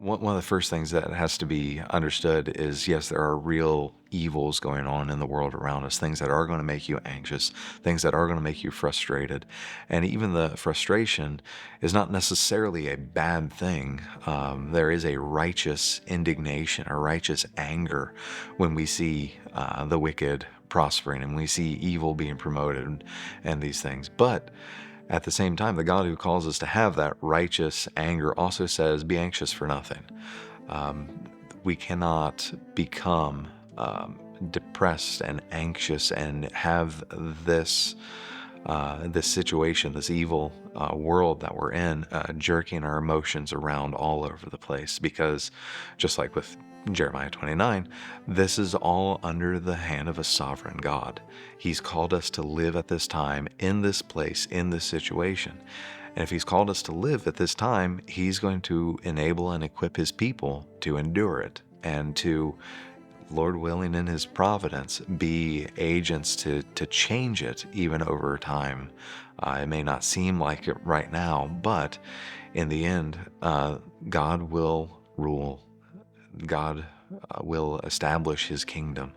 One of the first things that has to be understood is yes, there are real evils going on in the world around us, things that are going to make you anxious, things that are going to make you frustrated. And even the frustration is not necessarily a bad thing. There is a righteous indignation, a righteous anger when we see the wicked prospering and we see evil being promoted and these things. But at the same time, the God who calls us to have that righteous anger also says, be anxious for nothing. Um, we cannot become depressed and anxious and have this situation, this evil world that we're in, jerking our emotions around all over the place. Because just like with Jeremiah 29, this is all under the hand of a sovereign God. He's called us to live at this time, in this place, in this situation. And if he's called us to live at this time, he's going to enable and equip his people to endure it and to, Lord willing, in his providence, be agents to change it even over time. It may not seem like it right now, but in the end, God will rule. God will establish his kingdom,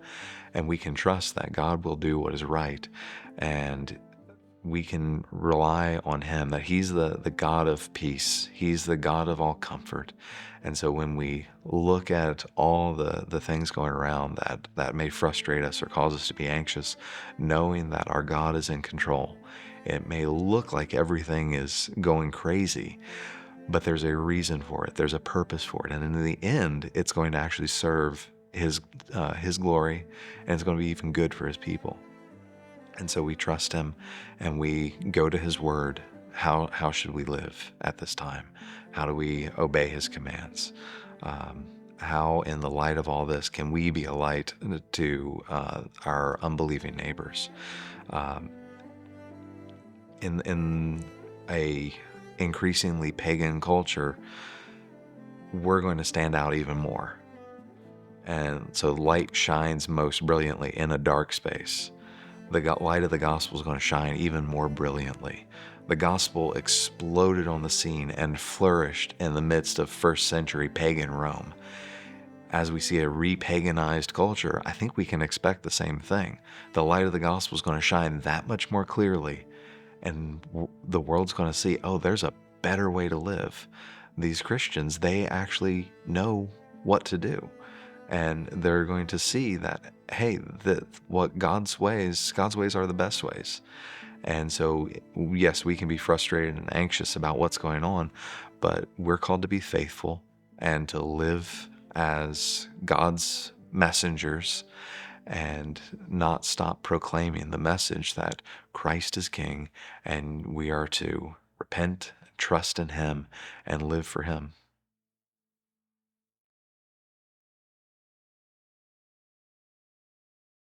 and we can trust that God will do what is right, and we can rely on him, that he's the God of peace. He's the God of all comfort. And so when we look at all the things going around that may frustrate us or cause us to be anxious, knowing that our God is in control, it may look like everything is going crazy, but there's a reason for it. There's a purpose for it. And in the end, it's going to actually serve his glory, and it's going to be even good for his people. And so we trust him and we go to his word. How should we live at this time? How do we obey his commands? How, in the light of all this, can we be a light to our unbelieving neighbors? Um, in a increasingly pagan culture, we're going to stand out even more. And so light shines most brilliantly in a dark space. The light of the gospel is going to shine even more brilliantly. The gospel exploded on the scene and flourished in the midst of first century pagan Rome. As we see a repaganized culture, I think we can expect the same thing. The light of the gospel is going to shine that much more clearly, and the world's going to see, oh, there's a better way to live. These Christians, they actually know what to do. And they're going to see that, hey, what God's ways are the best ways. And so, yes, we can be frustrated and anxious about what's going on, but we're called to be faithful and to live as God's messengers and not stop proclaiming the message that Christ is King, and we are to repent, trust in him, and live for him.